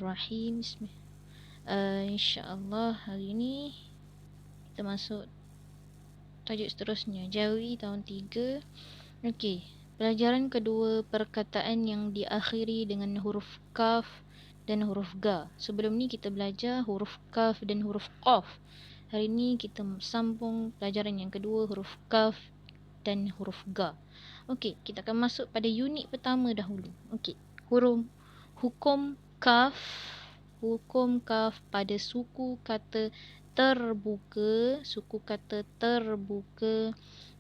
Bismillahirrahmanirrahim. InsyaAllah hari ni kita masuk tajuk seterusnya, Jawi tahun 3. Okey, pelajaran kedua, perkataan yang diakhiri dengan huruf kaf dan huruf ga. Sebelum ni kita belajar huruf kaf dan huruf qaf. Hari ni kita sambung pelajaran yang kedua, huruf kaf dan huruf ga. Okey, kita akan masuk pada unit pertama dahulu. Okey, hukum kaf pada suku kata terbuka,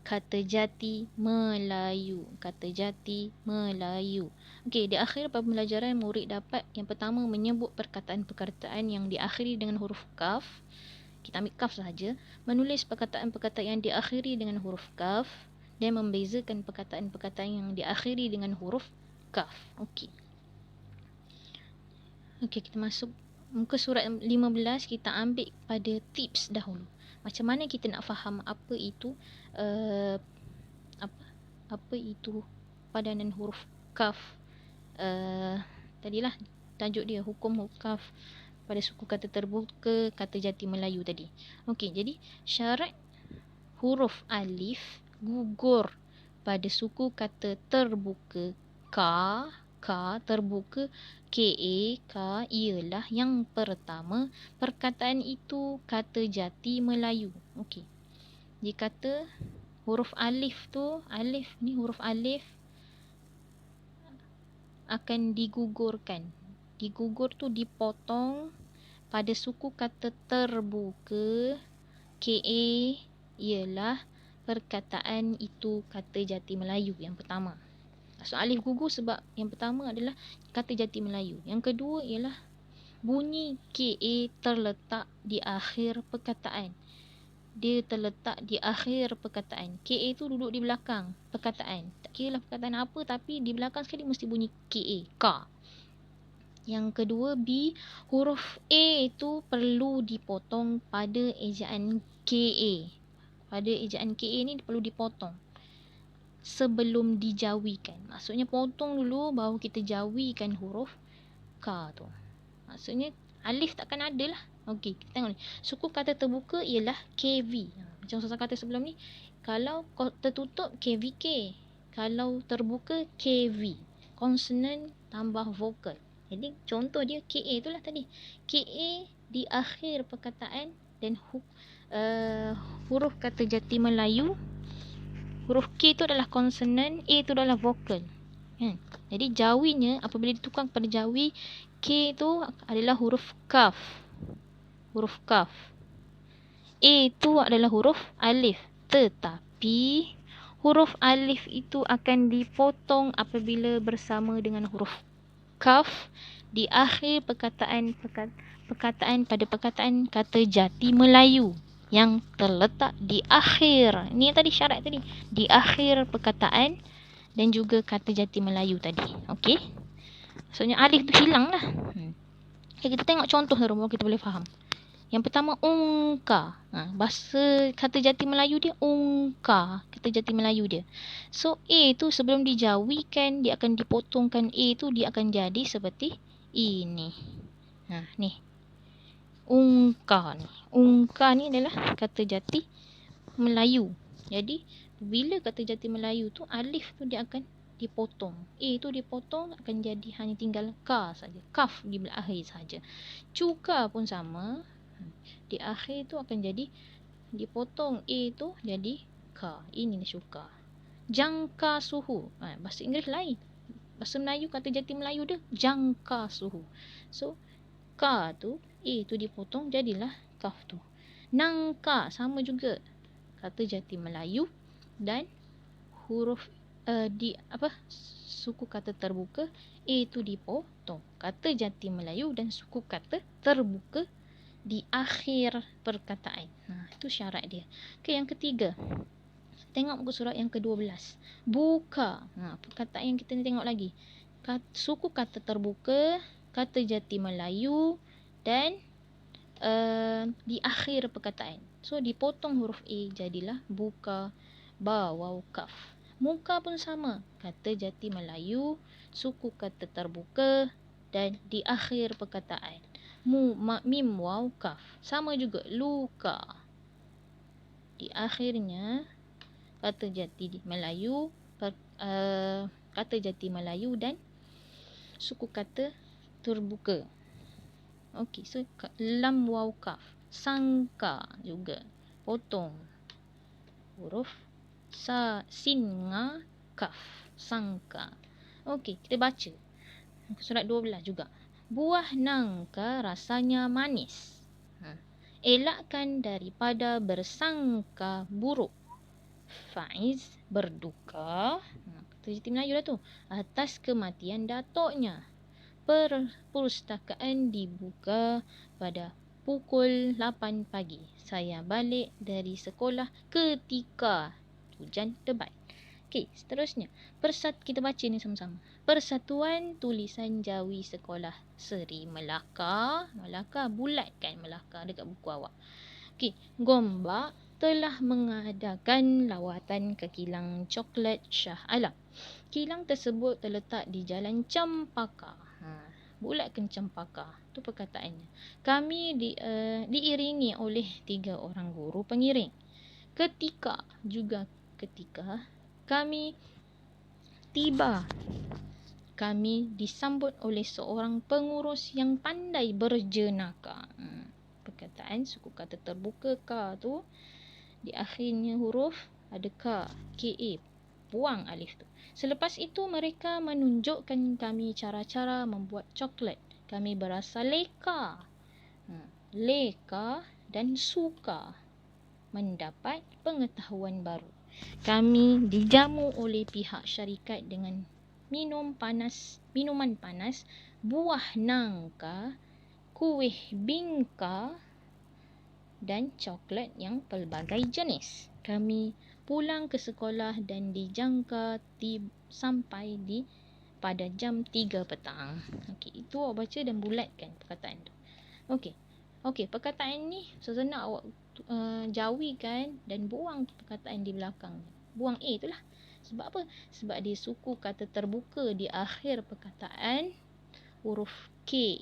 kata jati Melayu. Okey, di akhir pembelajaran murid dapat yang pertama menyebut perkataan-perkataan yang diakhiri dengan huruf kaf. Kita ambil kaf sahaja. Menulis perkataan-perkataan yang diakhiri dengan huruf kaf dan membezakan perkataan-perkataan yang diakhiri dengan huruf kaf. Okey. Okey, kita masuk muka surat 15. Kita ambil pada tips dahulu. Macam mana kita nak faham apa itu padanan huruf kaf. Tadilah tajuk dia hukum kaf pada suku kata terbuka, kata jati Melayu tadi. Okey, jadi syarat huruf alif gugur pada suku kata terbuka ka terbuka ka ialah yang pertama, perkataan itu kata jati Melayu. Okey. Dia kata huruf alif huruf alif akan digugurkan. Digugur tu dipotong pada suku kata terbuka ialah perkataan itu kata jati Melayu yang pertama. So alif gugur sebab yang pertama adalah kata jati Melayu. Yang kedua ialah bunyi terletak di akhir perkataan. Dia terletak di akhir perkataan. tu duduk di belakang perkataan. Tak kira lah perkataan apa, tapi di belakang sekali mesti bunyi ka. Yang kedua, B, huruf A itu perlu dipotong pada ejaan Pada ejaan ni perlu dipotong sebelum dijawikan. Maksudnya potong dulu baru kita jawikan huruf ka tu. Maksudnya alif takkan ada lah. Okey, kita tengok ni. Suku kata terbuka ialah KV. Macam susah kata sebelum ni. Kalau tertutup KVK. Kalau terbuka KV. Konsonan tambah vokal. Jadi contoh dia KA tu lah tadi. KA di akhir perkataan dan huruf kata jati Melayu. Huruf K itu adalah konsonan, A itu adalah vokal. Jadi jawinya apabila ditukar pada jawi, K itu adalah huruf kaf. A itu adalah huruf alif. Tetapi huruf alif itu akan dipotong apabila bersama dengan huruf kaf di akhir perkataan pada perkataan kata jati Melayu yang terletak di akhir. Ni tadi syarat tadi. Di akhir perkataan dan juga kata jati Melayu tadi. Okey. Maksudnya alif tu hilang lah. Okay, kita tengok contoh baru kita boleh faham. Yang pertama ungka. Bahasa kata jati Melayu dia ungka. Kata jati Melayu dia. So A tu sebelum dijawikan dia akan dipotongkan A tu dia akan jadi seperti ini. Ni. Ungka ni adalah kata jati Melayu. Jadi bila kata jati Melayu tu alif tu dia akan dipotong. A tu dipotong akan jadi hanya tinggal ka saja. Kaf di akhir saja. Cuka pun sama. Di akhir tu akan jadi dipotong A tu jadi ka. Ini cuka. Jangka suhu. Bahasa Inggeris lain. Bahasa Melayu kata jati Melayu dia jangka suhu. So ka tu A tu dipotong jadilah kaf tu. Nangka sama juga kata jati Melayu dan huruf suku kata terbuka A tu dipotong. Kata jati Melayu dan suku kata terbuka di akhir perkataan. Itu syarat dia. Okey, yang ketiga. Tengok muka surat yang ke-12. Buka. Perkataan yang kita tengok lagi. Suku kata terbuka, kata jati Melayu dan di akhir perkataan. So dipotong huruf A jadilah buka, ba, waw, kaf. Muka pun sama. Kata jati Melayu, suku kata terbuka dan di akhir perkataan. Mim waw kaf. Sama juga luka. Di akhirnya kata jati Melayu, kata jati Melayu dan suku kata terbuka. Okey, so lam waw kaf. Sangka juga. Potong. Huruf sin nga kaf. Sangka. Okey, kita baca. Surat 12 juga. Buah nangka rasanya manis. Elakkan daripada bersangka buruk. Faiz berduka, kata jati Melayu dah tu, atas kematian datuknya. Perpustakaan dibuka pada pukul 8 pagi. Saya balik dari sekolah ketika hujan lebat. Okey, seterusnya. Kita baca ni sama-sama. Persatuan Tulisan Jawi Sekolah Seri Melaka. Melaka, bulat kan Melaka dekat buku awak. Okey, Gombak telah mengadakan lawatan ke kilang coklat Shah Alam. Kilang tersebut terletak di Jalan Cempaka. Bulatkan Cempaka. Tu perkataannya. Kami diiringi oleh 3 orang guru pengiring. Ketika kami tiba, kami disambut oleh seorang pengurus yang pandai berjenaka. Perkataan suku kata terbuka ka tu di akhirnya huruf ada ka, ka, buang alif tu. Selepas itu mereka menunjukkan kami cara-cara membuat coklat. Kami berasa leka dan suka mendapat pengetahuan baru. Kami dijamu oleh pihak syarikat dengan minuman panas, buah nangka, kuih bingka dan coklat yang pelbagai jenis. Kami pulang ke sekolah dan dijangka sampai pada jam 3 petang. Okey, itu awak baca dan bulatkan perkataan tu. Okey, perkataan ni sesenak awak jawikan dan buang perkataan di belakang. Buang A tu lah. Sebab apa? Sebab dia suku kata terbuka di akhir perkataan. Huruf K,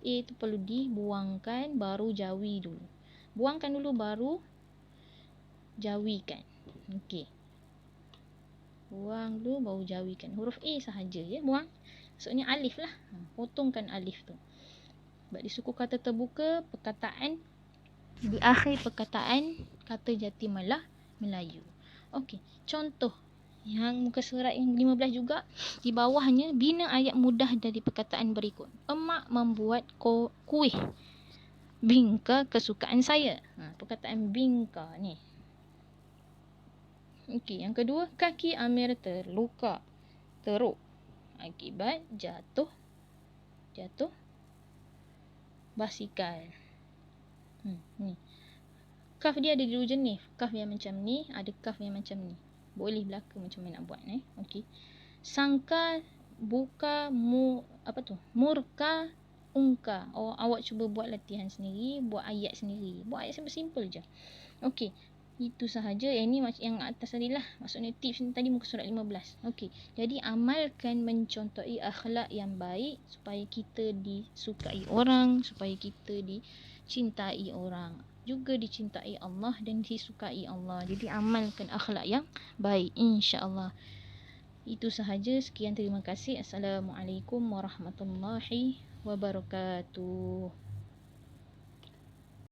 A tu perlu dibuangkan baru jawi dulu. Buangkan dulu baru jawikan. Okey. Buang dulu baru jawikan. Huruf A sahaja ya, buang. Maksudnya alif lah. Potongkan alif tu. Sebab di suku kata terbuka, perkataan di akhir perkataan kata jati Melayu. Okey, contoh yang muka surat yang 15 juga, di bawahnya bina ayat mudah dari perkataan berikut. Emak membuat kuih bingka kesukaan saya. Perkataan bingka ni. Okey, yang kedua, kaki Amir terluka teruk akibat jatuh basikal. Ni. Kaf dia ada dua jenis. Kaf yang macam ni, ada kaf yang macam ni. Boleh belaka macam mana nak buat Okey. Sangka buka murka ungka. Awak cuba buat latihan sendiri, buat ayat sendiri. Buat ayat simple je. Okey. Itu sahaja. Yang ni yang atas tadi lah. Maksudnya tips ni tadi muka surat 15. Okey. Jadi amalkan mencontohi akhlak yang baik supaya kita disukai orang, supaya kita dicintai orang, juga dicintai Allah dan disukai Allah. Jadi amalkan akhlak yang baik, insya-Allah. Itu sahaja. Sekian, terima kasih. Assalamualaikum warahmatullahi wabarakatuh.